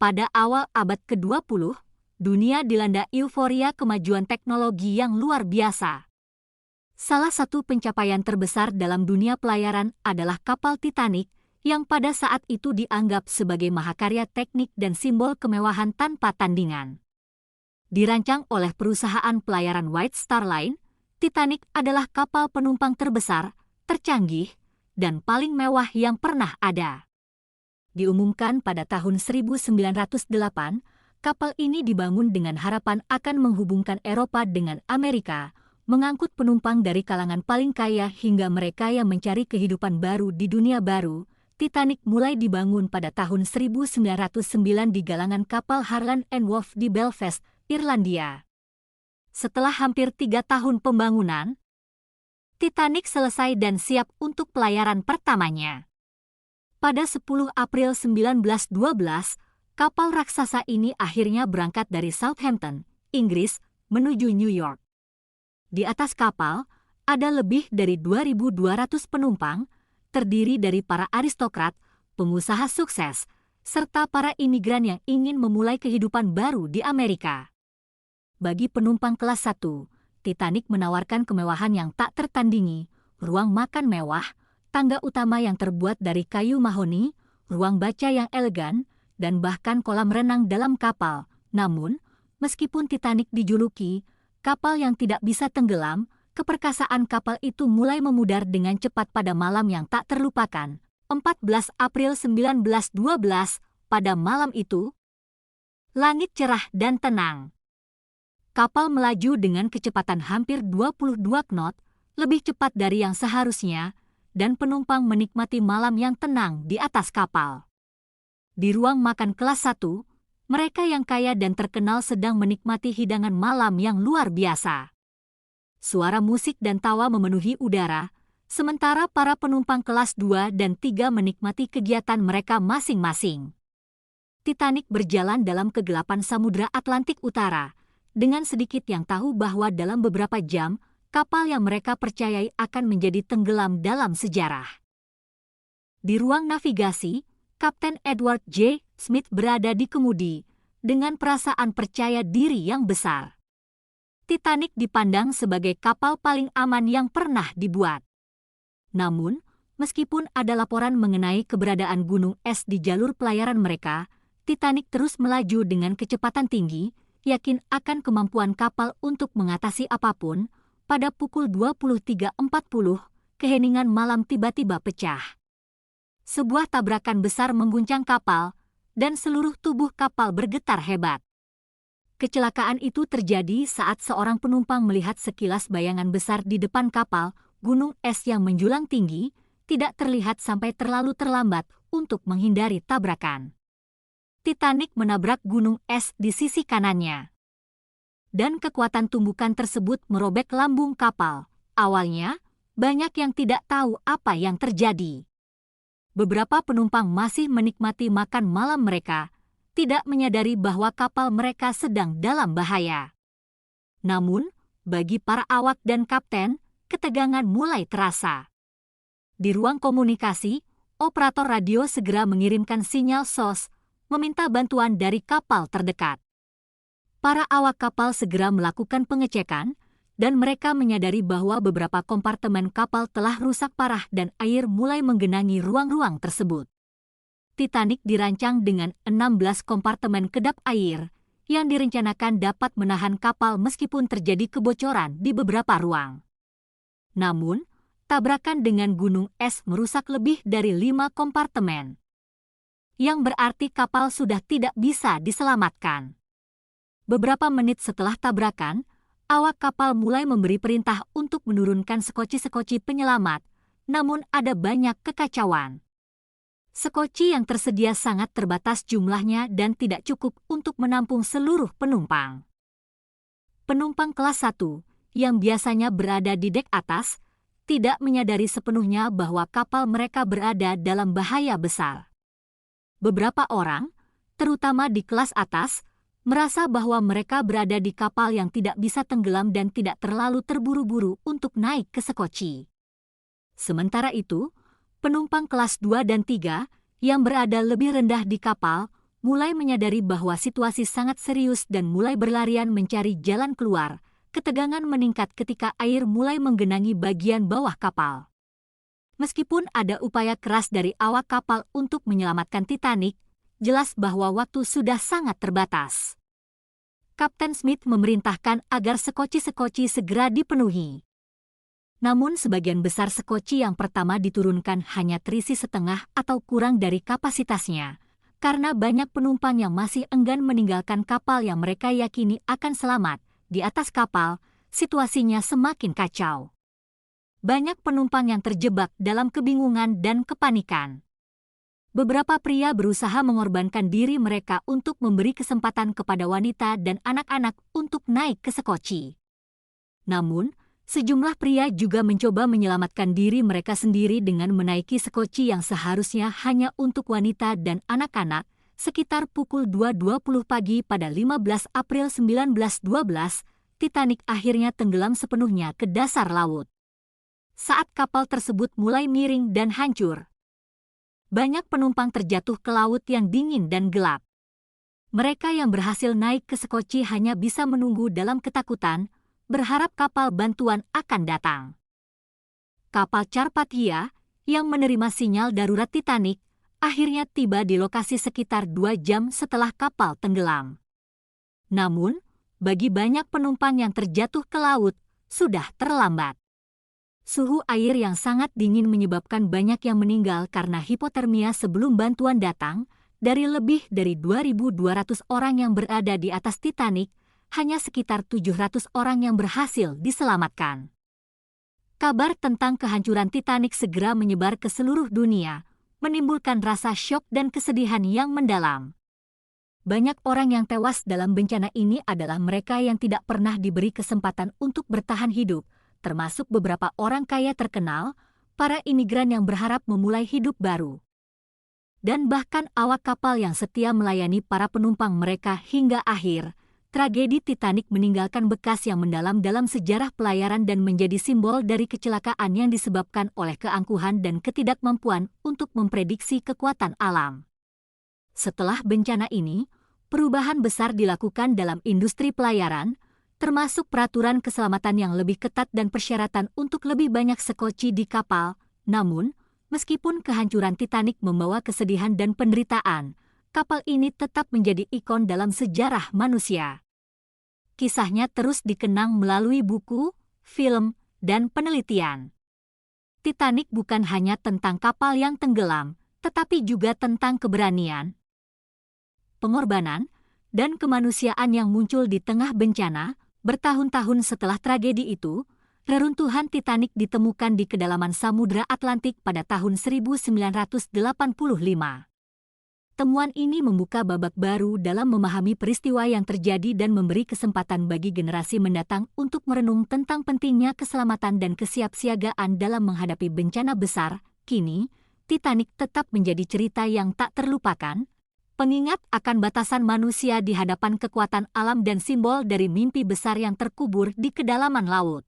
Pada awal abad ke-20, dunia dilanda euforia kemajuan teknologi yang luar biasa. Salah satu pencapaian terbesar dalam dunia pelayaran adalah kapal Titanic, yang pada saat itu dianggap sebagai mahakarya teknik dan simbol kemewahan tanpa tandingan. Dirancang oleh perusahaan pelayaran White Star Line, Titanic adalah kapal penumpang terbesar, tercanggih, dan paling mewah yang pernah ada. Diumumkan pada tahun 1908, kapal ini dibangun dengan harapan akan menghubungkan Eropa dengan Amerika, mengangkut penumpang dari kalangan paling kaya hingga mereka yang mencari kehidupan baru di dunia baru. Titanic mulai dibangun pada tahun 1909 di galangan kapal Harland and Wolff di Belfast, Irlandia. Setelah hampir 3 tahun pembangunan, Titanic selesai dan siap untuk pelayaran pertamanya. Pada 10 April 1912, kapal raksasa ini akhirnya berangkat dari Southampton, Inggris, menuju New York. Di atas kapal, ada lebih dari 2.200 penumpang, terdiri dari para aristokrat, pengusaha sukses, serta para imigran yang ingin memulai kehidupan baru di Amerika. Bagi penumpang kelas 1, Titanic menawarkan kemewahan yang tak tertandingi, ruang makan mewah, tangga utama yang terbuat dari kayu mahoni, ruang baca yang elegan, dan bahkan kolam renang dalam kapal. Namun, meskipun Titanic dijuluki kapal yang tidak bisa tenggelam, keperkasaan kapal itu mulai memudar dengan cepat pada malam yang tak terlupakan. 14 April 1912, pada malam itu, langit cerah dan tenang. Kapal melaju dengan kecepatan hampir 22 knot, lebih cepat dari yang seharusnya, dan penumpang menikmati malam yang tenang di atas kapal. Di ruang makan kelas 1, mereka yang kaya dan terkenal sedang menikmati hidangan malam yang luar biasa. Suara musik dan tawa memenuhi udara, sementara para penumpang kelas 2 dan 3 menikmati kegiatan mereka masing-masing. Titanic berjalan dalam kegelapan Samudra Atlantik Utara, dengan sedikit yang tahu bahwa dalam beberapa jam, kapal yang mereka percayai akan menjadi tenggelam dalam sejarah. Di ruang navigasi, Kapten Edward J. Smith berada di kemudi, dengan perasaan percaya diri yang besar. Titanic dipandang sebagai kapal paling aman yang pernah dibuat. Namun, meskipun ada laporan mengenai keberadaan gunung es di jalur pelayaran mereka, Titanic terus melaju dengan kecepatan tinggi, yakin akan kemampuan kapal untuk mengatasi apapun. Pada pukul 23.40, keheningan malam tiba-tiba pecah. Sebuah tabrakan besar mengguncang kapal, dan seluruh tubuh kapal bergetar hebat. Kecelakaan itu terjadi saat seorang penumpang melihat sekilas bayangan besar di depan kapal, gunung es yang menjulang tinggi, tidak terlihat sampai terlalu terlambat untuk menghindari tabrakan. Titanic menabrak gunung es di sisi kanannya. Dan kekuatan tumbukan tersebut merobek lambung kapal. Awalnya, banyak yang tidak tahu apa yang terjadi. Beberapa penumpang masih menikmati makan malam mereka, tidak menyadari bahwa kapal mereka sedang dalam bahaya. Namun, bagi para awak dan kapten, ketegangan mulai terasa. Di ruang komunikasi, operator radio segera mengirimkan sinyal SOS, meminta bantuan dari kapal terdekat. Para awak kapal segera melakukan pengecekan, dan mereka menyadari bahwa beberapa kompartemen kapal telah rusak parah dan air mulai menggenangi ruang-ruang tersebut. Titanic dirancang dengan 16 kompartemen kedap air, yang direncanakan dapat menahan kapal meskipun terjadi kebocoran di beberapa ruang. Namun, tabrakan dengan gunung es merusak lebih dari 5 kompartemen, yang berarti kapal sudah tidak bisa diselamatkan. Beberapa menit setelah tabrakan, awak kapal mulai memberi perintah untuk menurunkan sekoci-sekoci penyelamat, namun ada banyak kekacauan. Sekoci yang tersedia sangat terbatas jumlahnya dan tidak cukup untuk menampung seluruh penumpang. Penumpang kelas 1, yang biasanya berada di dek atas, tidak menyadari sepenuhnya bahwa kapal mereka berada dalam bahaya besar. Beberapa orang, terutama di kelas atas, merasa bahwa mereka berada di kapal yang tidak bisa tenggelam dan tidak terlalu terburu-buru untuk naik ke sekoci. Sementara itu, penumpang kelas 2 dan 3 yang berada lebih rendah di kapal mulai menyadari bahwa situasi sangat serius dan mulai berlarian mencari jalan keluar. Ketegangan meningkat ketika air mulai menggenangi bagian bawah kapal. Meskipun ada upaya keras dari awak kapal untuk menyelamatkan Titanic, jelas bahwa waktu sudah sangat terbatas. Kapten Smith memerintahkan agar sekoci-sekoci segera dipenuhi. Namun sebagian besar sekoci yang pertama diturunkan hanya terisi setengah atau kurang dari kapasitasnya, karena banyak penumpang yang masih enggan meninggalkan kapal yang mereka yakini akan selamat. Di atas kapal, situasinya semakin kacau. Banyak penumpang yang terjebak dalam kebingungan dan kepanikan. Beberapa pria berusaha mengorbankan diri mereka untuk memberi kesempatan kepada wanita dan anak-anak untuk naik ke sekoci. Namun, sejumlah pria juga mencoba menyelamatkan diri mereka sendiri dengan menaiki sekoci yang seharusnya hanya untuk wanita dan anak-anak. Sekitar pukul 2.20 pagi pada 15 April 1912, Titanic akhirnya tenggelam sepenuhnya ke dasar laut. Saat kapal tersebut mulai miring dan hancur, banyak penumpang terjatuh ke laut yang dingin dan gelap. Mereka yang berhasil naik ke sekoci hanya bisa menunggu dalam ketakutan, berharap kapal bantuan akan datang. Kapal Carpathia, yang menerima sinyal darurat Titanic, akhirnya tiba di lokasi sekitar 2 jam setelah kapal tenggelam. Namun, bagi banyak penumpang yang terjatuh ke laut, sudah terlambat. Suhu air yang sangat dingin menyebabkan banyak yang meninggal karena hipotermia sebelum bantuan datang. Dari lebih dari 2.200 orang yang berada di atas Titanic, hanya sekitar 700 orang yang berhasil diselamatkan. Kabar tentang kehancuran Titanic segera menyebar ke seluruh dunia, menimbulkan rasa syok dan kesedihan yang mendalam. Banyak orang yang tewas dalam bencana ini adalah mereka yang tidak pernah diberi kesempatan untuk bertahan hidup, termasuk beberapa orang kaya terkenal, para imigran yang berharap memulai hidup baru, dan bahkan awak kapal yang setia melayani para penumpang mereka hingga akhir. Tragedi Titanic meninggalkan bekas yang mendalam dalam sejarah pelayaran dan menjadi simbol dari kecelakaan yang disebabkan oleh keangkuhan dan ketidakmampuan untuk memprediksi kekuatan alam. Setelah bencana ini, perubahan besar dilakukan dalam industri pelayaran, termasuk peraturan keselamatan yang lebih ketat dan persyaratan untuk lebih banyak sekoci di kapal. Namun, meskipun kehancuran Titanic membawa kesedihan dan penderitaan, kapal ini tetap menjadi ikon dalam sejarah manusia. Kisahnya terus dikenang melalui buku, film, dan penelitian. Titanic bukan hanya tentang kapal yang tenggelam, tetapi juga tentang keberanian, pengorbanan, dan kemanusiaan yang muncul di tengah bencana. Bertahun-tahun setelah tragedi itu, reruntuhan Titanic ditemukan di kedalaman Samudra Atlantik pada tahun 1985. Temuan ini membuka babak baru dalam memahami peristiwa yang terjadi dan memberi kesempatan bagi generasi mendatang untuk merenung tentang pentingnya keselamatan dan kesiapsiagaan dalam menghadapi bencana besar. Kini, Titanic tetap menjadi cerita yang tak terlupakan, pengingat akan batasan manusia di hadapan kekuatan alam dan simbol dari mimpi besar yang terkubur di kedalaman laut.